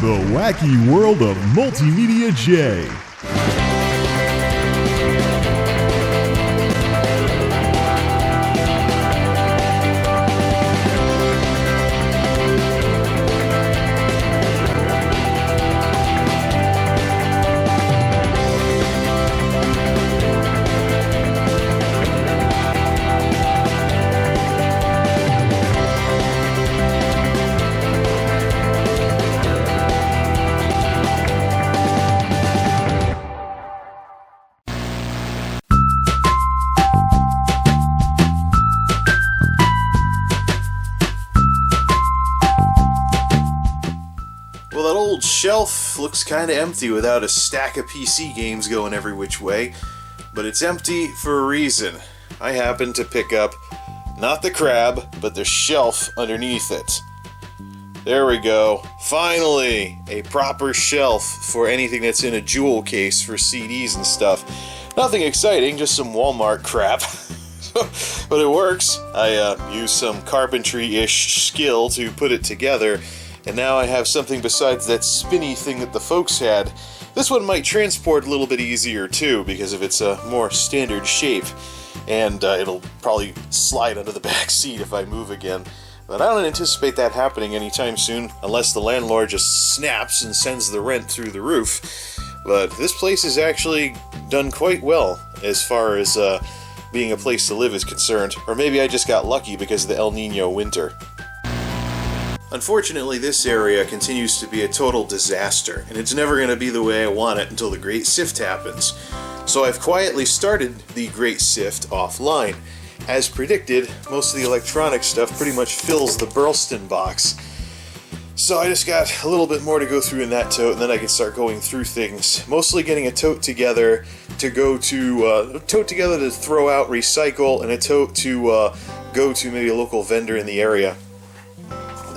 The wacky world of MultimediaJay. Well, that old shelf looks kind of empty without a stack of PC games going every which way, but it's empty for a reason. I happened to pick up, not the crab, but the shelf underneath it. There we go. Finally, a proper shelf for anything that's in a jewel case for CDs and stuff. Nothing exciting, just some Walmart crap. But it works. I used some carpentry-ish skill to put it together, and now I have something besides that spinny thing that the folks had. This one might transport a little bit easier too, because of its more standard shape, and it'll probably slide under the back seat if I move again. But I don't anticipate that happening anytime soon, unless the landlord just snaps and sends the rent through the roof. But this place is actually done quite well as far as being a place to live is concerned. Or maybe I just got lucky because of the El Nino winter. Unfortunately, this area continues to be a total disaster, and it's never going to be the way I want it until the Great Sift happens. So I've quietly started the Great Sift offline. As predicted, most of the electronic stuff pretty much fills the Burlston box. So I just got a little bit more to go through in that tote, and then I can start going through things. Mostly getting a tote together to go to, a tote together to throw out, recycle, and a tote to go to maybe a local vendor in the area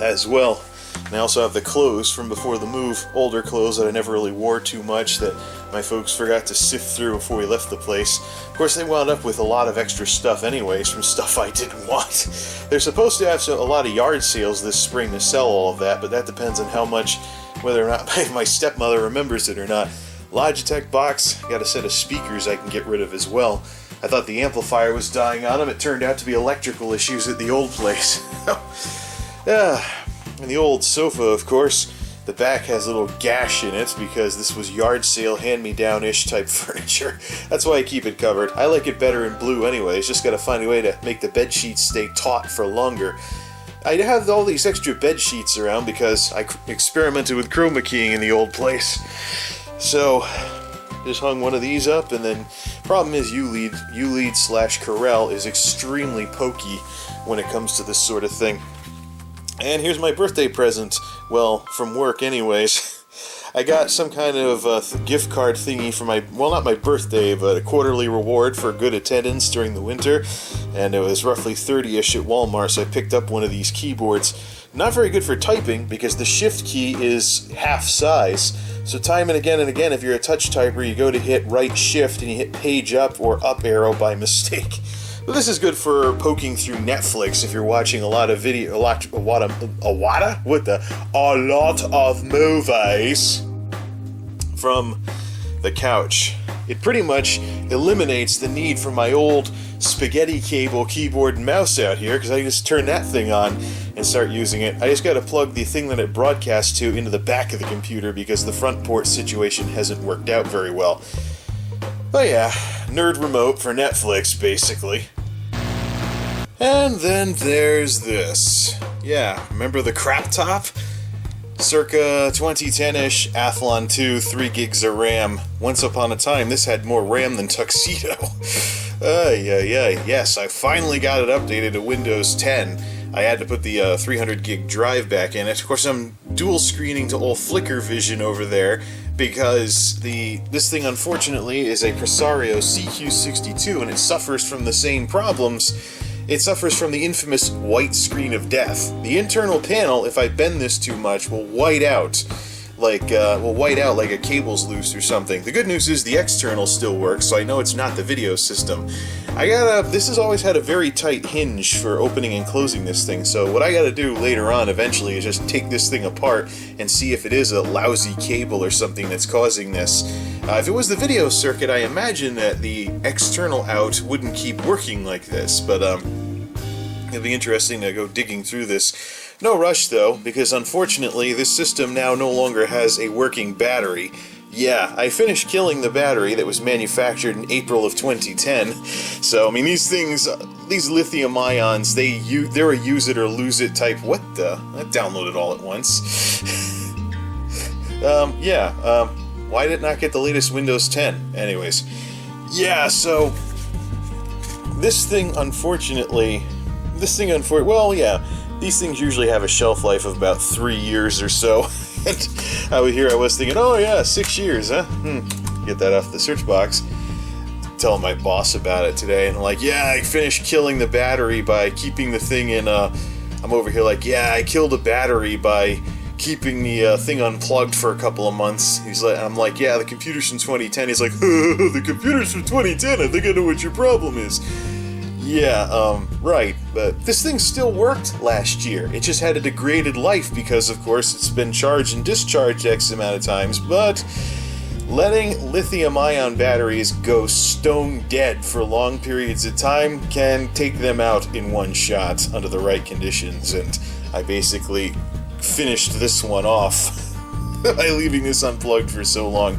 as well. And I also have the clothes from before the move, older clothes that I never really wore too much that my folks forgot to sift through before we left the place. Of course, they wound up with a lot of extra stuff anyways from stuff I didn't want. They're supposed to have a lot of yard sales this spring to sell all of that, but that depends on how much, whether or not my stepmother remembers it or not. Logitech box, got a set of speakers I can get rid of as well. I thought the amplifier was dying on them. It turned out to be electrical issues at the old place. And the old sofa, of course, the back has a little gash in it because this was yard sale, hand-me-down-ish type furniture. That's why I keep it covered. I like it better in blue anyways, just gotta find a way to make the bed sheets stay taut for longer. I have all these extra bed sheets around because I experimented with chroma keying in the old place. So, just hung one of these up, and then problem is ULEAD/Corel is extremely pokey when it comes to this sort of thing. And here's my birthday present. Well, from work anyways. I got some kind of gift card thingy for my, well, not my birthday, but a quarterly reward for good attendance during the winter. And it was roughly 30-ish at Walmart, so I picked up one of these keyboards. Not very good for typing because the shift key is half size. So time and again, if you're a touch typer, you go to hit right shift and you hit page up or up arrow by mistake. But this is good for poking through Netflix if you're watching a lot of video, a lot of movies from the couch. It pretty much eliminates the need for my old spaghetti cable keyboard and mouse out here, because I just turn that thing on and start using it. I just gotta plug the thing that it broadcasts to into the back of the computer because the front port situation hasn't worked out very well. But yeah, nerd remote for Netflix, basically. And then there's this. Yeah, remember the crap top? Circa 2010-ish, Athlon 2, 3 gigs of RAM. Once upon a time, this had more RAM than Tuxedo. Yes, I finally got it updated to Windows 10. I had to put the 300 gig drive back in it. Of course, I'm dual screening to old Flickr Vision over there, because this thing unfortunately is a Presario CQ62 and it suffers from the same problems. It suffers from the infamous white screen of death. The internal panel, if I bend this too much, will white out. like, will white out like a cable's loose or something. The good news is the external still works, so I know it's not the video system. This has always had a very tight hinge for opening and closing this thing, so what I gotta do later on eventually is just take this thing apart and see if it is a lousy cable or something that's causing this. If it was the video circuit, I imagine that the external out wouldn't keep working like this, but it'll be interesting to go digging through this. No rush though, because unfortunately this system now no longer has a working battery. Yeah, I finished killing the battery that was manufactured in April of 2010. So, I mean, these things, these lithium ions, they're a use it or lose it type. What the? I downloaded all at once. Why did it not get the latest Windows 10? Anyways, yeah, so this thing, unfortunately, well, yeah, these things usually have a shelf life of about 3 years or so. And I was thinking, oh yeah, 6 years, huh? Get that off the search box. Telling my boss about it today, and I'm like, yeah, I finished killing the battery by keeping the thing in, I'm over here like, yeah, I killed a battery by keeping the thing unplugged for a couple of months. I'm like, yeah, the computer's from 2010. He's like, the computer's from 2010, I think I know what your problem is. Yeah, right, but this thing still worked last year. It just had a degraded life because, of course, it's been charged and discharged X amount of times, but letting lithium-ion batteries go stone dead for long periods of time can take them out in one shot under the right conditions, and I basically finished this one off by leaving this unplugged for so long.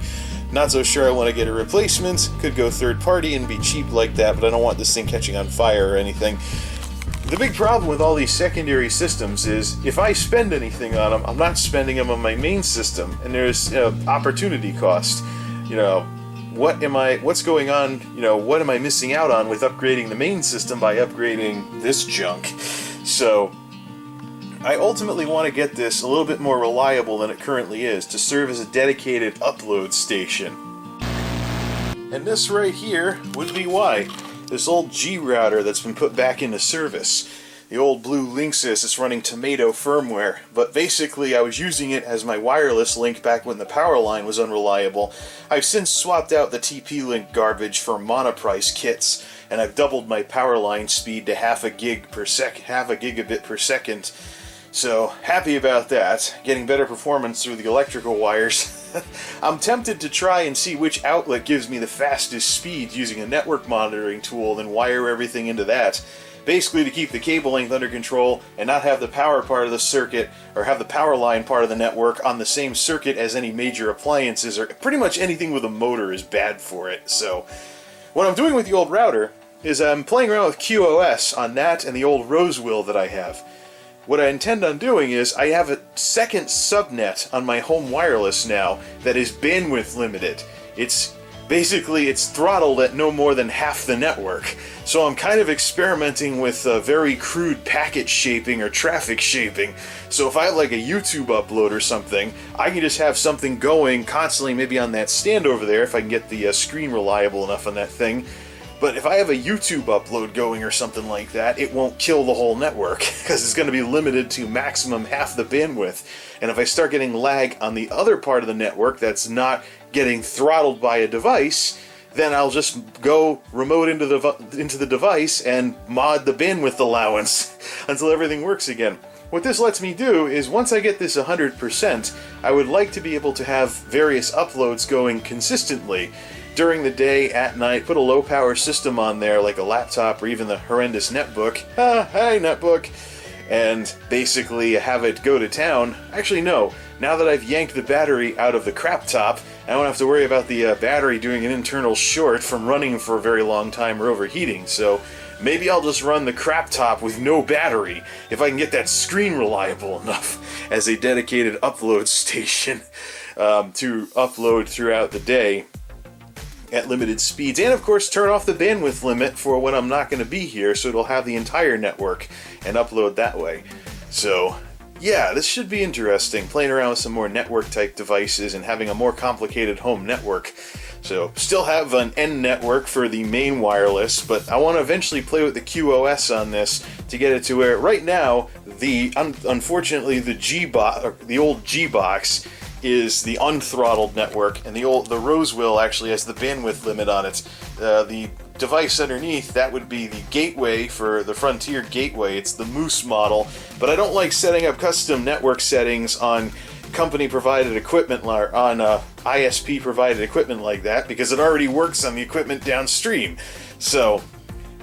Not so sure I want to get a replacement. Could go third party and be cheap like that, but I don't want this thing catching on fire or anything. The big problem with all these secondary systems is if I spend anything on them, I'm not spending them on my main system, and there's opportunity cost. What's going on, what am I missing out on with upgrading the main system by upgrading this junk? So I ultimately want to get this a little bit more reliable than it currently is to serve as a dedicated upload station. And this right here would be why. This old G router that's been put back into service. The old blue Linksys is running Tomato firmware, but basically I was using it as my wireless link back when the power line was unreliable. I've since swapped out the TP-Link garbage for monoprice kits, and I've doubled my power line speed to half a gigabit per second. So, happy about that, getting better performance through the electrical wires. I'm tempted to try and see which outlet gives me the fastest speed using a network monitoring tool, then wire everything into that. Basically to keep the cable length under control and not have the power part of the circuit, or have the power line part of the network on the same circuit as any major appliances, or pretty much anything with a motor is bad for it. So, what I'm doing with the old router is I'm playing around with QoS on that and the old Rosewill that I have. What I intend on doing is, I have a second subnet on my home wireless now that is bandwidth limited. It's throttled at no more than half the network. So I'm kind of experimenting with very crude packet shaping or traffic shaping. So if I have like a YouTube upload or something, I can just have something going constantly maybe on that stand over there if I can get the screen reliable enough on that thing. But if I have a YouTube upload going or something like that, it won't kill the whole network, because it's going to be limited to maximum half the bandwidth. And if I start getting lag on the other part of the network that's not getting throttled by a device, then I'll just go remote into the device and mod the bandwidth allowance until everything works again. What this lets me do is, once I get this 100%, I would like to be able to have various uploads going consistently. During the day, at night, put a low-power system on there, like a laptop or even the horrendous netbook. Hey, netbook! And basically have it go to town. Actually, no. Now that I've yanked the battery out of the crap top, I don't have to worry about the battery doing an internal short from running for a very long time or overheating. So maybe I'll just run the crap top with no battery if I can get that screen reliable enough as a dedicated upload station to upload throughout the day at limited speeds, and of course turn off the bandwidth limit for when I'm not going to be here, so it'll have the entire network and upload that way. So yeah, this should be interesting, playing around with some more network type devices and having a more complicated home network. So still have an end network for the main wireless, but I want to eventually play with the QoS on this to get it to where right now unfortunately the old G box is the unthrottled network, and the Rosewill actually has the bandwidth limit on it. The device underneath, that would be the gateway for the Frontier gateway. It's the Moose model, but I don't like setting up custom network settings on company-provided equipment, on ISP-provided equipment like that, because it already works on the equipment downstream. So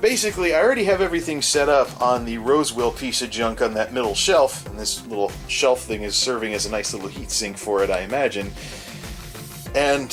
basically, I already have everything set up on the Rosewill piece of junk on that middle shelf, and this little shelf thing is serving as a nice little heatsink for it, I imagine. And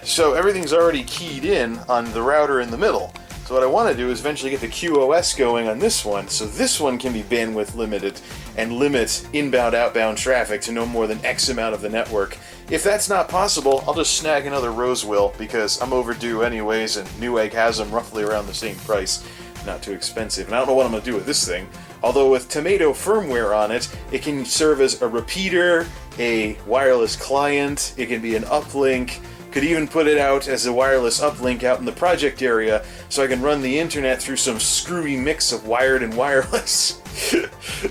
so everything's already keyed in on the router in the middle. So what I want to do is eventually get the QoS going on this one, so this one can be bandwidth limited and limit inbound-outbound traffic to no more than X amount of the network. If that's not possible, I'll just snag another Rosewill, because I'm overdue anyways, and Newegg has them roughly around the same price. Not too expensive. And I don't know what I'm going to do with this thing. Although with Tomato firmware on it, it can serve as a repeater, a wireless client, it can be an uplink. Could even put it out as a wireless uplink out in the project area, so I can run the internet through some screwy mix of wired and wireless.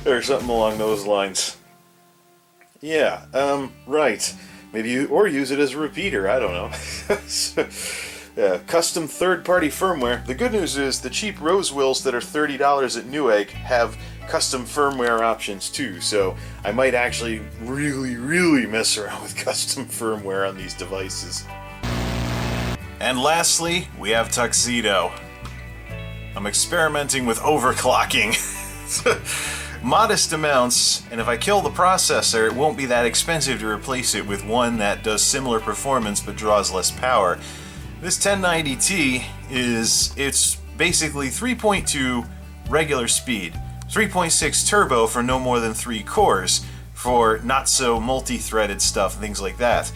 Or something along those lines. Yeah, right. Maybe or use it as a repeater, I don't know. Custom third-party firmware. The good news is the cheap Rosewills that are $30 at Newegg have custom firmware options too, so I might actually really mess around with custom firmware on these devices. And lastly, we have Tuxedo. I'm experimenting with overclocking. Modest amounts, and if I kill the processor, it won't be that expensive to replace it with one that does similar performance but draws less power. This 1090T it's basically 3.2 regular speed, 3.6 turbo for no more than 3 cores, for not so multi-threaded stuff, things like that.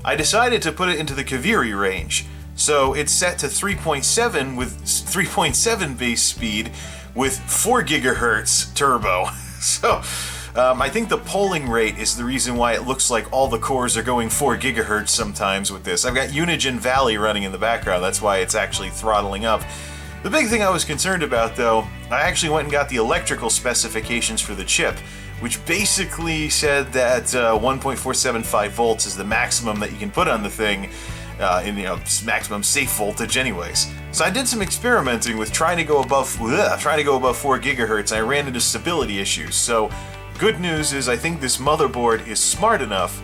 I decided to put it into the Kaviri range, so it's set to 3.7 with 3.7 base speed with 4 gigahertz turbo. So I think the polling rate is the reason why it looks like all the cores are going 4 gigahertz sometimes with this. I've got Unigen Valley running in the background, that's why it's actually throttling up. The big thing I was concerned about, though, I actually went and got the electrical specifications for the chip, which basically said that 1.475 volts is the maximum that you can put on the thing, in maximum safe voltage anyways. So I did some experimenting with trying to go above 4 gigahertz, and I ran into stability issues. So good news is I think this motherboard is smart enough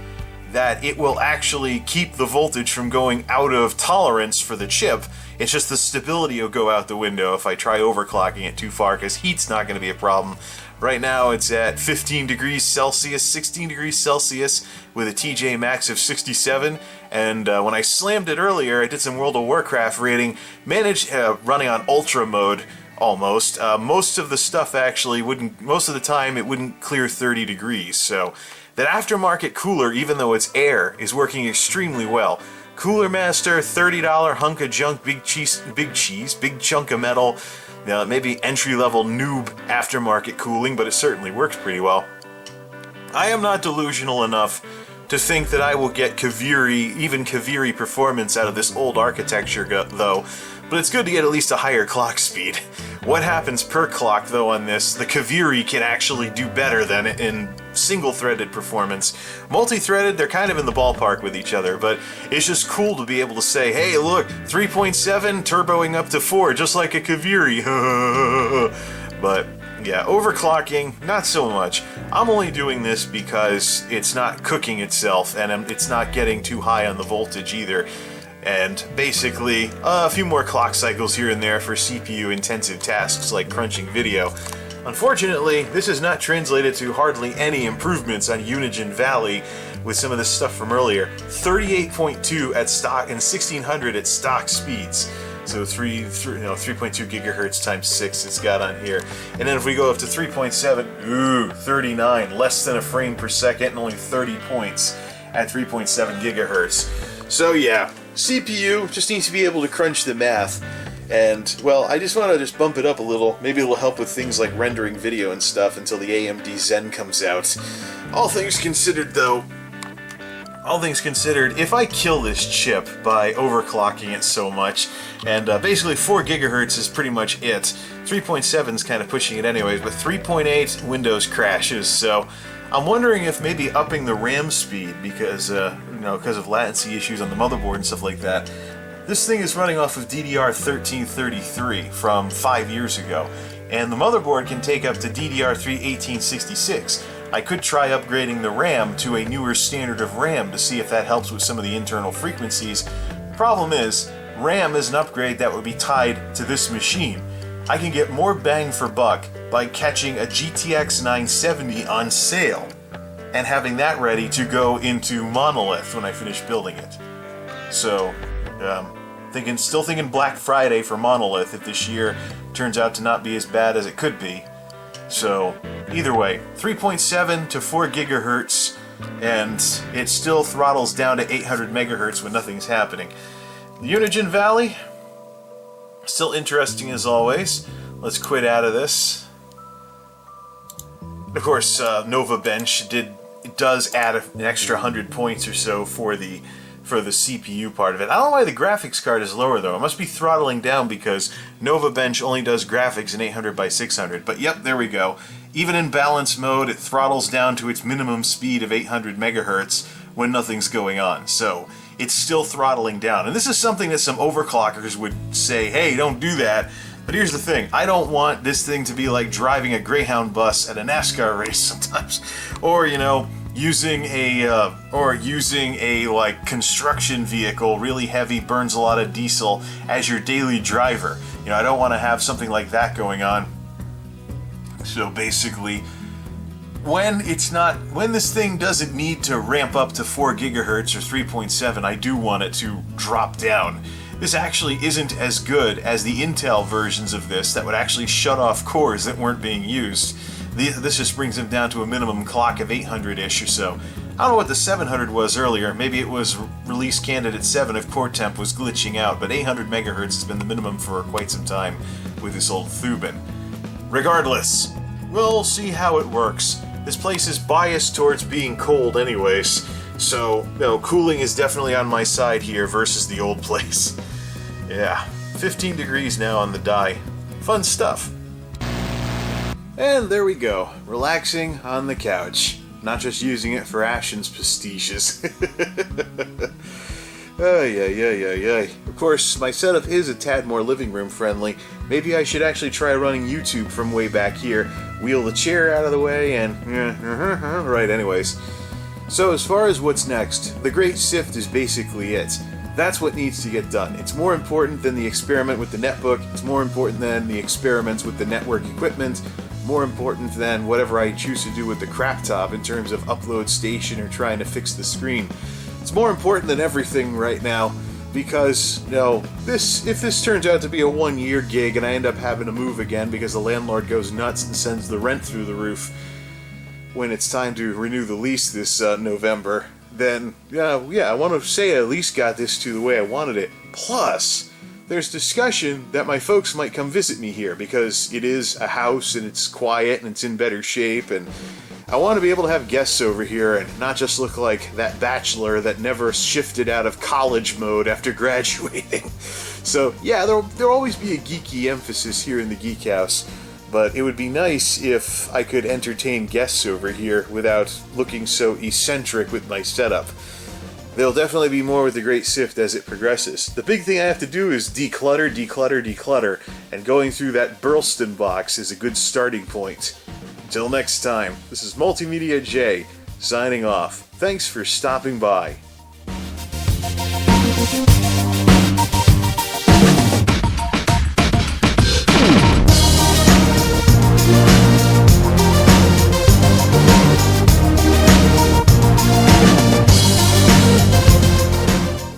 that it will actually keep the voltage from going out of tolerance for the chip. It's just the stability will go out the window if I try overclocking it too far, because heat's not going to be a problem. Right now it's at 15 degrees Celsius, 16 degrees Celsius with a TJ max of 67, and when I slammed it earlier, I did some World of Warcraft raiding, managed running on ultra mode almost. Most of the stuff actually most of the time it wouldn't clear 30 degrees, so that aftermarket cooler, even though it's air, is working extremely well. Cooler Master, $30 hunk of junk, big chunk of metal. Maybe entry-level noob aftermarket cooling, but it certainly works pretty well. I am not delusional enough to think that I will get even Kaviri performance out of this old architecture, though, but it's good to get at least a higher clock speed. What happens per clock, though, on this, the Kaviri can actually do better than in single-threaded performance. Multi-threaded, they're kind of in the ballpark with each other, but it's just cool to be able to say, hey, look, 3.7 turboing up to 4, just like a Kaviri. But yeah, overclocking, not so much. I'm only doing this because it's not cooking itself, and it's not getting too high on the voltage either. And basically, a few more clock cycles here and there for CPU-intensive tasks like crunching video. Unfortunately, this is not translated to hardly any improvements on Unigen Valley with some of this stuff from earlier. 38.2 at stock and 1600 at stock speeds. So 3.2 gigahertz times 6 it's got on here. And then if we go up to 3.7, 39, less than a frame per second and only 30 points at 3.7 gigahertz. So yeah, CPU just needs to be able to crunch the math. And, well, I just want to bump it up a little. Maybe it'll help with things like rendering video and stuff until the AMD Zen comes out. All things considered, though, if I kill this chip by overclocking it so much, and basically 4 gigahertz is pretty much it. 3.7 is kind of pushing it anyways, but 3.8 Windows crashes, so I'm wondering if maybe upping the RAM speed because, because of latency issues on the motherboard and stuff like that. This thing is running off of DDR1333 from 5 years ago, and the motherboard can take up to DDR3 1866. I could try upgrading the RAM to a newer standard of RAM to see if that helps with some of the internal frequencies. Problem is, RAM is an upgrade that would be tied to this machine. I can get more bang for buck by catching a GTX 970 on sale and having that ready to go into Monolith when I finish building it. So, still thinking Black Friday for Monolith if this year turns out to not be as bad as it could be. So, either way, 3.7 to 4 gigahertz, and it still throttles down to 800 megahertz when nothing's happening. The Unigine Valley, still interesting as always. Let's quit out of this. Of course, Nova Bench does add an extra 100 points or so for the CPU part of it. I don't know why the graphics card is lower though. It must be throttling down because Nova Bench only does graphics in 800 by 600. But yep, there we go. Even in balance mode, it throttles down to its minimum speed of 800 megahertz when nothing's going on. So it's still throttling down. And this is something that some overclockers would say, hey, don't do that. But here's the thing, I don't want this thing to be like driving a Greyhound bus at a NASCAR race sometimes. Or, using a like construction vehicle, really heavy, burns a lot of diesel as your daily driver. I don't want to have something like that going on. So basically, when this thing doesn't need to ramp up to 4 gigahertz or 3.7, I do want it to drop down. This actually isn't as good as the Intel versions of this that would actually shut off cores that weren't being used. This just brings them down to a minimum clock of 800-ish or so. I don't know what the 700 was earlier. Maybe it was release candidate 7 if core temp was glitching out, but 800 megahertz has been the minimum for quite some time with this old Thuban. Regardless, we'll see how it works. This place is biased towards being cold anyways, so cooling is definitely on my side here versus the old place. Yeah, 15 degrees now on the die. Fun stuff. And there we go, relaxing on the couch. Not just using it for Ashen's pastiches. Of course, my setup is a tad more living room friendly. Maybe I should actually try running YouTube from way back here. Wheel the chair out of the way and... Right, anyways. So as far as what's next, the Great Sift is basically it. That's what needs to get done. It's more important than the experiment with the netbook. It's more important than the experiments with the network equipment. More important than whatever I choose to do with the crap top in terms of upload station or trying to fix the screen. It's more important than everything right now because, if this turns out to be a 1-year gig and I end up having to move again because the landlord goes nuts and sends the rent through the roof when it's time to renew the lease this November, then, I want to say I at least got this to the way I wanted it. Plus, there's discussion that my folks might come visit me here because it is a house and it's quiet and it's in better shape, and I want to be able to have guests over here and not just look like that bachelor that never shifted out of college mode after graduating. So yeah, there'll always be a geeky emphasis here in the Geek House, but it would be nice if I could entertain guests over here without looking so eccentric with my setup. There'll definitely be more with the Great Sift as it progresses. The big thing I have to do is declutter, and going through that Burlston box is a good starting point. Until next time, this is MultimediaJay, signing off. Thanks for stopping by.